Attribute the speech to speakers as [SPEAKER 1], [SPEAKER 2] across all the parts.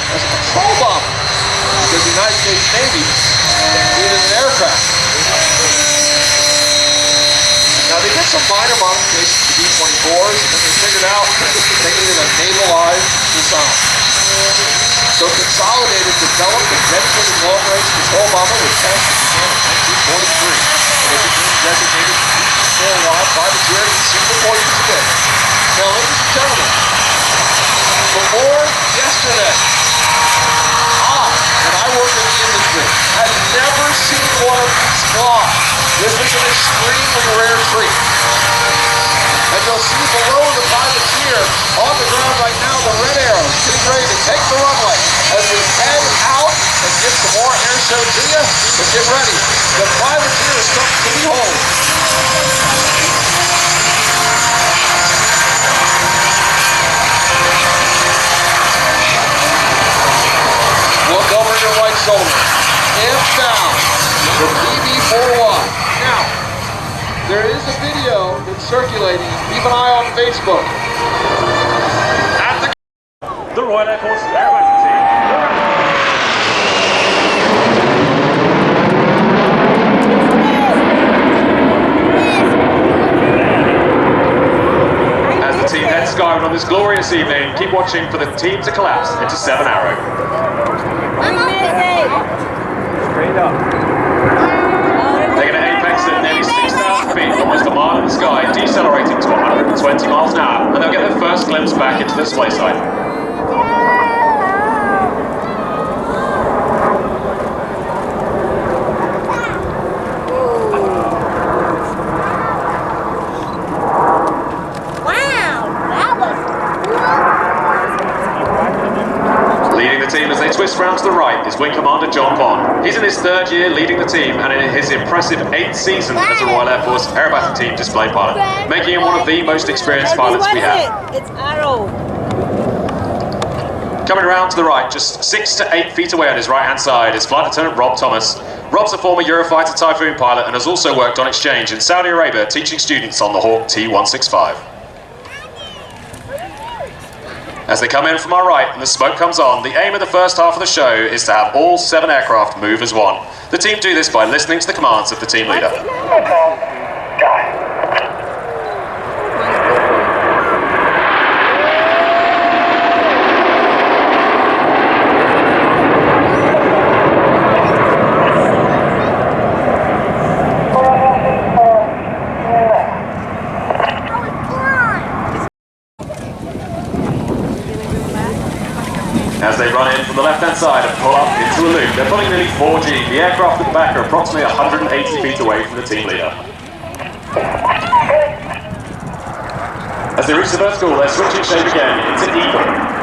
[SPEAKER 1] as a patrol bomber because the United States Navy needed an aircraft. Now they did some minor modifications to B-24s, and then they figured out they needed a navalized design. So Consolidated developed a dedicated long-range patrol bomber with tests that began in 1943. And it became designated B-4Y privateer you've seen before you today. Now, ladies and gentlemen, before yesterday, and I work in the industry, had never seen one of these fly. This is an extremely rare treat. And you'll see below the privateer, on the ground right now, the red arrows getting ready to take the runway. As we head out and get some more air show to you, but get ready. The privateer is something to behold. Look over your right shoulder. Inbound, the PB-4Y. Now, there is a video that's circulating. Keep an eye on Facebook. At
[SPEAKER 2] the Royal Air Force Airbatter Team. As the team heads skyward on this glorious evening, keep watching for the team to collapse into 7 Arrow. Straight up. They're going to apex at nearly 6,000 feet, almost a mile in the sky, decelerating to 120 miles an hour, and they'll get their first glimpse back into the display site. Twist round to the right is Wing Commander John Bond. He's in his 3rd year leading the team and in his impressive 8th season as a Royal Air Force Airbatter Team display pilot, making him one of the most experienced pilots we have.
[SPEAKER 3] It's Arrow.
[SPEAKER 2] Coming around to the right, just 6 to 8 feet away on his right-hand side, is Flight Lieutenant Rob Thomas. Rob's a former Eurofighter Typhoon pilot and has also worked on exchange in Saudi Arabia, teaching students on the Hawk T-165. As they come in from our right and the smoke comes on, the aim of the first half of the show is to have all 7 aircraft move as one. The team do this by listening to the commands of the team leader. As they run in from the left-hand side and pull up into a loop, they're pulling nearly 4G. The aircraft at the back are approximately 180 feet away from the team leader. As they reach the vertical, they're switching shape again into Eagle.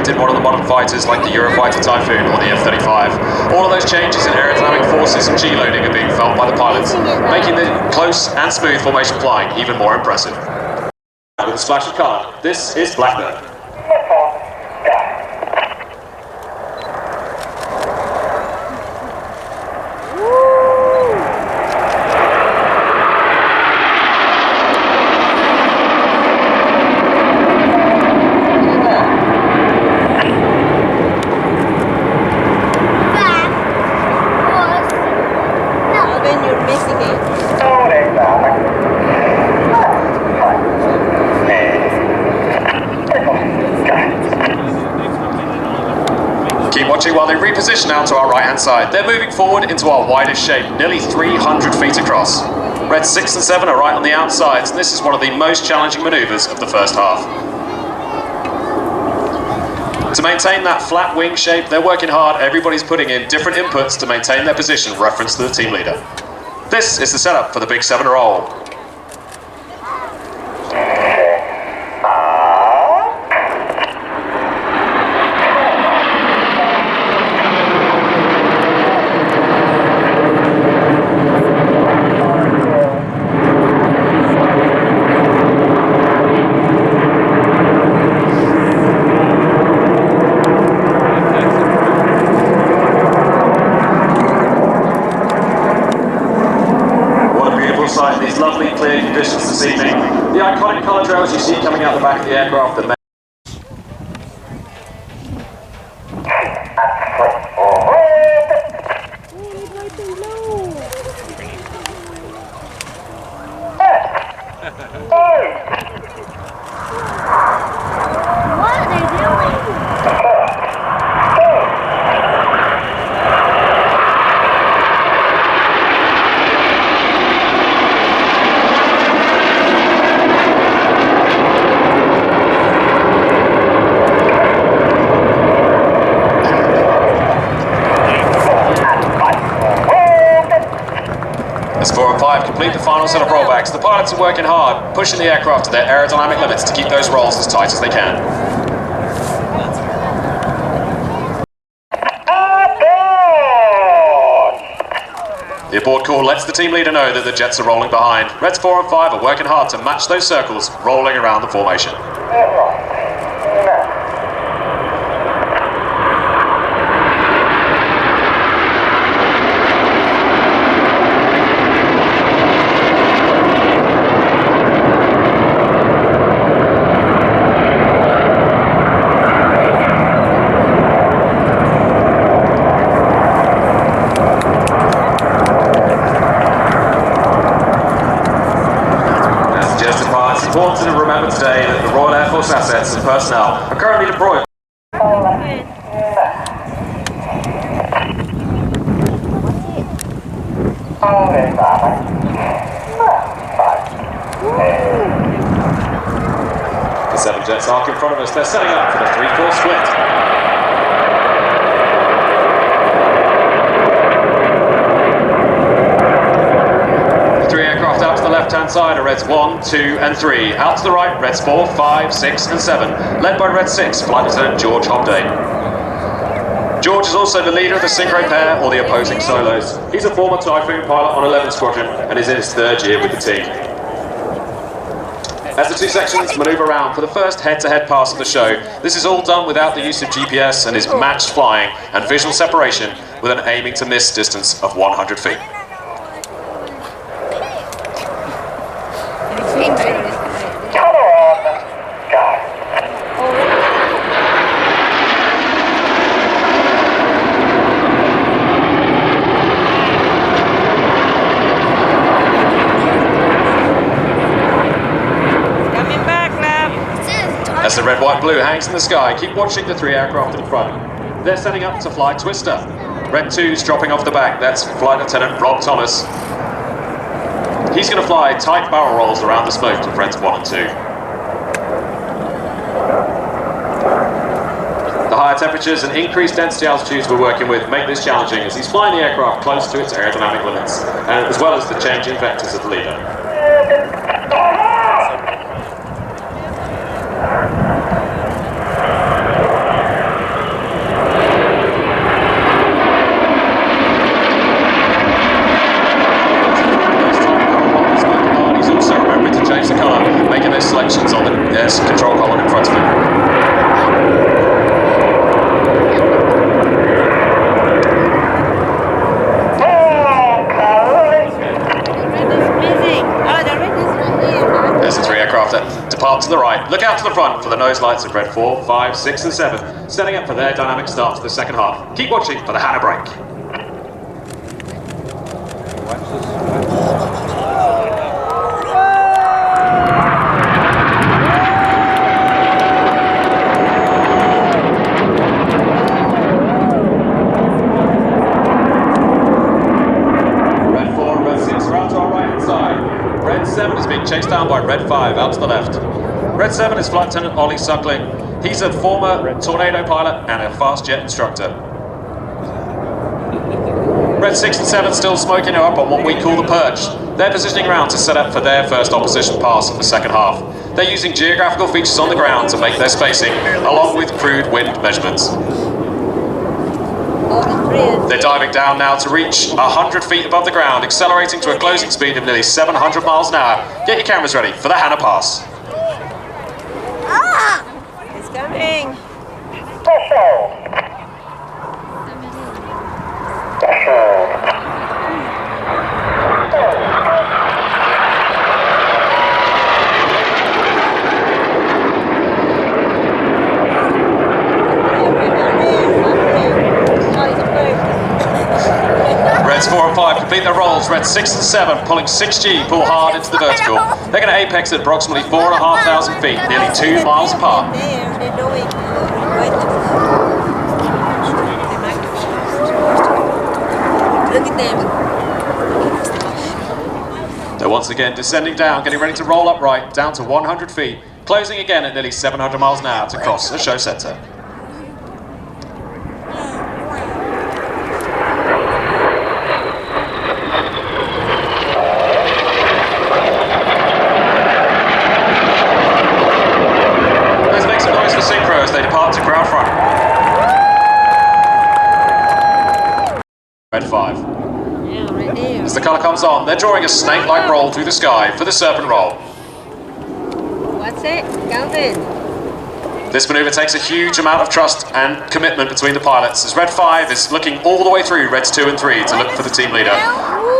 [SPEAKER 2] In one of the modern fighters like the Eurofighter Typhoon or the F-35. All of those changes in aerodynamic forces and G-loading are being felt by the pilots, making the close and smooth formation flying even more impressive. With a splash of color, this is Blackbird. Keep watching while they reposition out to our right-hand side. They're moving forward into our widest shape, nearly 300 feet across. Reds 6 and 7 are right on the outsides, and this is one of the most challenging maneuvers of the first half. To maintain that flat wing shape, they're working hard. Everybody's putting in different inputs to maintain their position reference to the team leader. This is the setup for the Big 7 roll. sight in these lovely clear conditions this evening. The iconic colour trails you see coming out the back of the aircraft that
[SPEAKER 3] What are they doing?
[SPEAKER 2] As 4 and 5 complete the final set of rollbacks, the pilots are working hard, pushing the aircraft to their aerodynamic limits to keep those rolls as tight as they can. The aboard call lets the team leader know that the jets are rolling behind. Reds 4 and 5 are working hard to match those circles, rolling around the formation. It's important to remember today that the Royal Air Force assets and personnel are currently deployed. The 7 jets arc in front of us, they're setting up for the 3-4 split. Out to the left-hand side are Reds 1, 2 and 3. Out to the right, Reds 4, 5, 6 and 7. Led by Red 6, Flight Lieutenant George Hobday. George is also the leader of the synchro pair, or the opposing solos. He's a former Typhoon pilot on 11 Squadron and is in his 3rd year with the team. As the 2 sections manoeuvre around for the first head-to-head pass of the show, this is all done without the use of GPS and is matched flying and visual separation with an aiming to miss distance of 100 feet. As the red, white, blue hangs in the sky, keep watching the 3 aircraft in front. They're setting up to fly Twister. Red 2's dropping off the back, that's Flight Lieutenant Rob Thomas. He's going to fly tight barrel rolls around the smoke to Reds 1 and 2. The higher temperatures and increased density altitudes we're working with make this challenging as he's flying the aircraft close to its aerodynamic limits, and as well as the changing vectors of the leader. Selections on the control column in front of him. There's the 3 aircraft that depart to the right. Look out to the front for the nose lights of Red 4, 5, 6 and 7, setting up for their dynamic start to the second half. Keep watching for the Hannah break. Red 7 is being chased down by Red 5 out to the left. Red 7 is Flight Lieutenant Ollie Suckling. He's a former Tornado pilot and a fast jet instructor. Red 6 and 7 still smoking up on what we call the perch. They're positioning around to set up for their first opposition pass of the second half. They're using geographical features on the ground to make their spacing, along with crude wind measurements. They're diving down now to reach 100 feet above the ground, accelerating to a closing speed of nearly 700 miles an hour. Get your cameras ready for the Hannah pass.
[SPEAKER 3] Ah! It's coming.
[SPEAKER 2] complete their rolls. Red 6 and 7, pulling 6G, pull hard into the vertical. They're going to apex at approximately 4,500 feet, nearly 2 miles apart.
[SPEAKER 3] Look at them.
[SPEAKER 2] They're once again descending down, getting ready to roll upright, down to 100 feet, closing again at nearly 700 miles an hour to cross the show center. Let's make some noise for synchro as they depart to ground front. Red 5.
[SPEAKER 3] Yeah, right there.
[SPEAKER 2] As the colour comes on, they're drawing a snake-like roll through the sky for the serpent roll.
[SPEAKER 3] What's it? Calvin.
[SPEAKER 2] This manoeuvre takes a huge amount of trust and commitment between the pilots, as Red 5 is looking all the way through Reds 2 and 3 to look for the team leader.
[SPEAKER 3] Woo!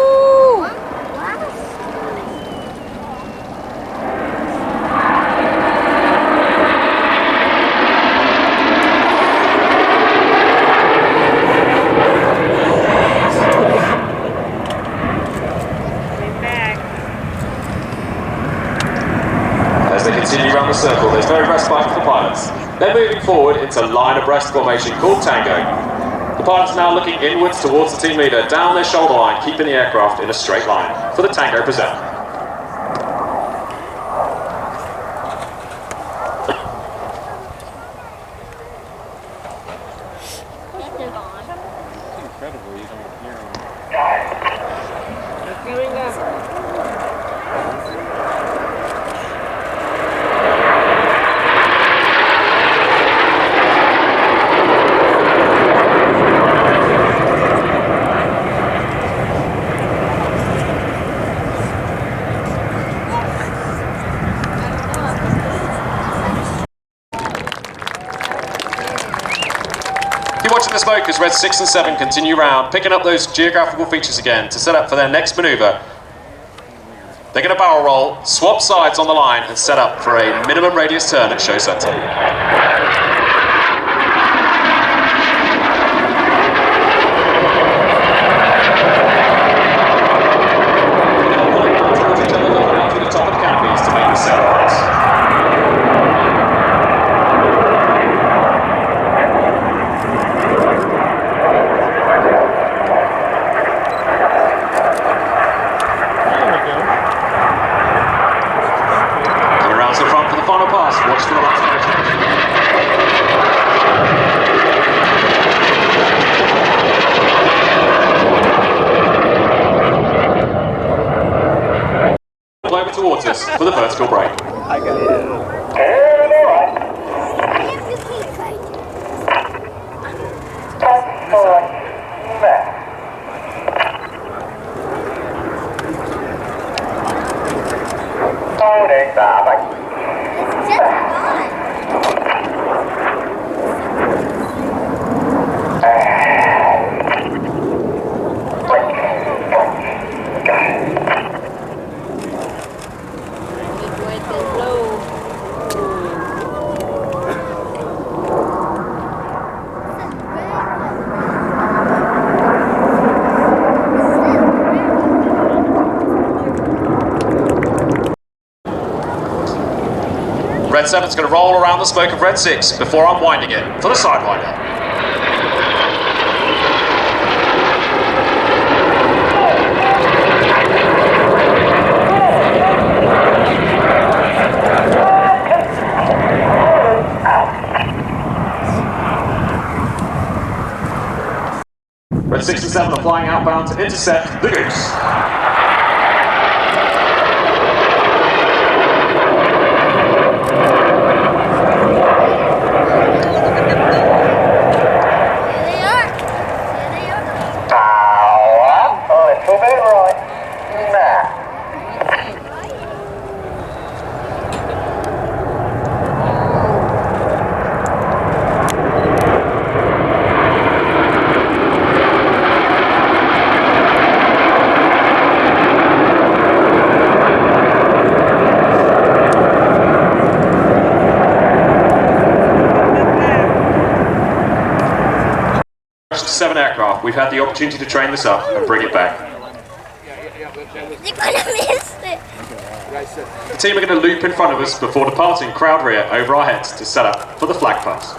[SPEAKER 2] As they continue around the circle, there's no respite for the pilots. They're moving forward into line abreast formation called Tango. The pilots are now looking inwards towards the team leader, down their shoulder line, keeping the aircraft in a straight line for the Tango present.
[SPEAKER 4] Incredible, you don't hear them.
[SPEAKER 3] It's coming up.
[SPEAKER 2] Keep watching the smoke as Reds 6 and 7 continue round, picking up those geographical features again to set up for their next manoeuvre. They're going to barrel roll, swap sides on the line and set up for a minimum radius turn at show center. Through the top of the canopies to make the center pass. Coming around to the front for the final pass. Watch for the last motion. Over towards us for the vertical break.
[SPEAKER 4] I got it.
[SPEAKER 2] Red 7's going to roll around the smoke of Red 6 before unwinding it for the sidewinder. Red 6 and 7 are flying outbound to intercept the Goose. Seven aircraft, we've had the opportunity to train this up and bring it back.
[SPEAKER 3] I missed it.
[SPEAKER 2] The team are going to loop in front of us before departing crowd rear over our heads to set up for the flag pass.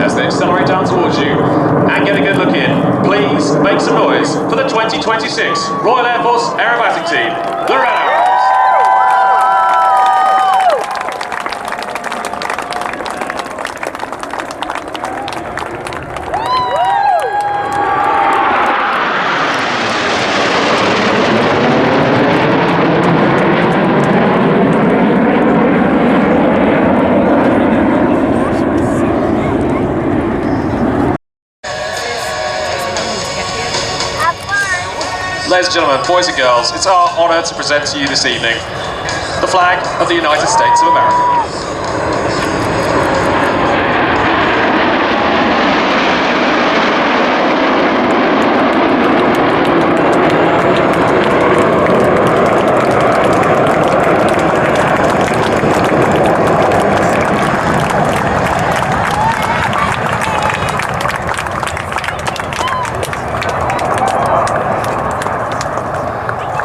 [SPEAKER 2] As they accelerate down towards you and get a good look in, please make some noise for the 2026 Royal Air Force Aerobatic Team, the Red Arrows. Ladies and gentlemen, boys and girls, it's our honour to present to you this evening the flag of the United States of America.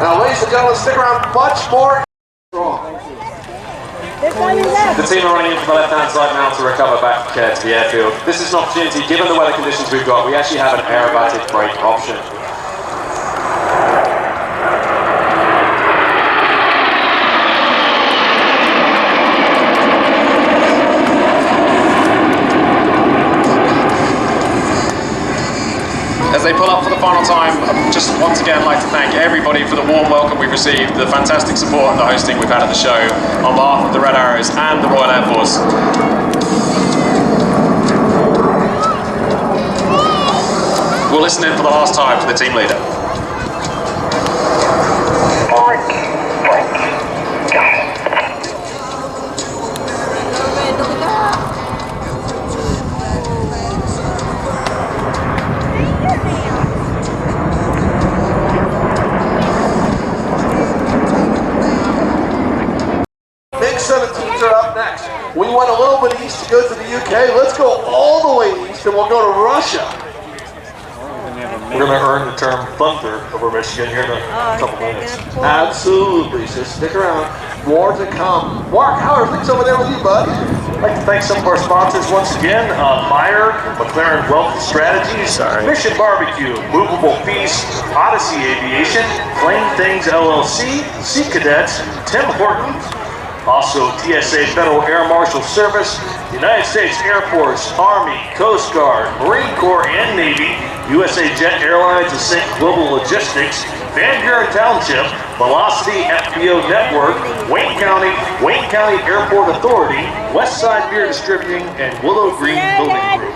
[SPEAKER 1] Now, ladies and gentlemen, stick around much more.
[SPEAKER 2] The team are running into the left-hand side now to recover back to the airfield. This is an opportunity, given the weather conditions we've got, we actually have an aerobatic brake option. As they pull up for the final time, I'd just once again like to thank everybody for the warm welcome we've received, the fantastic support and the hosting we've had at the show on behalf of the Red Arrows and the Royal Air Force. We'll listen in for the last time to the team leader.
[SPEAKER 1] We went a little bit east to go to the UK. Let's go all the way east and we'll go to Russia.
[SPEAKER 5] We're going to earn the term Thunder over Michigan here in a couple minutes.
[SPEAKER 1] Absolutely, so stick around. More to come. Mark, how are things over there with you, bud?
[SPEAKER 5] I'd like to thank some of our sponsors once again. Meyer, McLaren Wealth Strategies, Mission Barbecue, Movable Feast, Odyssey Aviation, Flame Things LLC, Sea Cadets, Tim Hortons, also TSA Federal Air Marshal Service, United States Air Force, Army, Coast Guard, Marine Corps and Navy, USA Jet Airlines and Sync Global Logistics, Van Buren Township, Velocity FBO Network, Wayne County Airport Authority, Westside Beer Distributing, and Willow Green Building Group.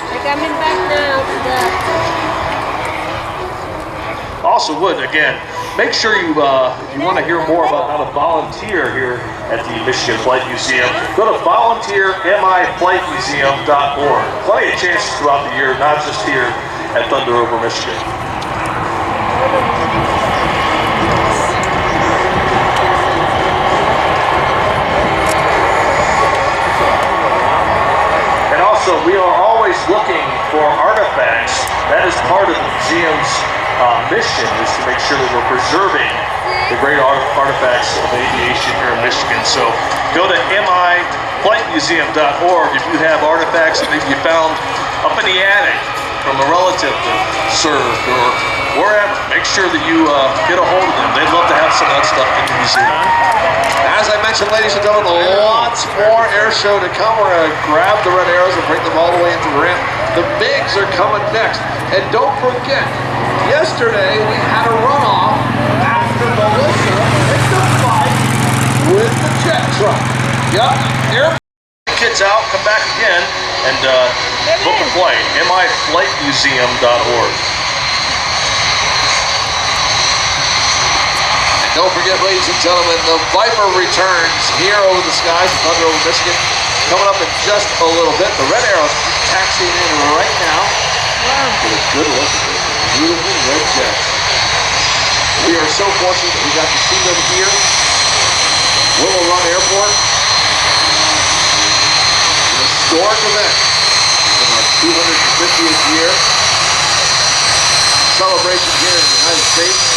[SPEAKER 3] They're coming back now to the...
[SPEAKER 5] Also would, again, make sure you, if you want to hear more about how to volunteer here at the Michigan Flight Museum, go to volunteermiflightmuseum.org. Plenty of chances throughout the year, not just here at Thunder over Michigan. And also, we are always looking for artifacts. That is part of the museum's mission, is to make sure that we're preserving the great artifacts of aviation here in Michigan. So go to miflightmuseum.org if you have artifacts that maybe you found up in the attic from a relative that served or wherever. Make sure that you get a hold of them. They'd love to have some of that stuff in the museum.
[SPEAKER 1] As I mentioned, ladies and gentlemen, lots more air show to come. We're going to grab the Red Arrows and bring them all the way into the ramp. The bigs are coming next. And don't forget, yesterday we had a runoff after Melissa picked a fight with the jet truck. Yep, air
[SPEAKER 5] Kids out, come back again, and book a flight. miflightmuseum.org.
[SPEAKER 1] Don't forget, ladies and gentlemen, the Viper returns here over the skies of Thunder over Michigan. Coming up in just a little bit. The Red Arrows taxiing in right now with a good look at the beautiful red jets. We are so fortunate that we got to see them here. Willow Run Airport. An historic event in our 250th year. Celebration here in the United States.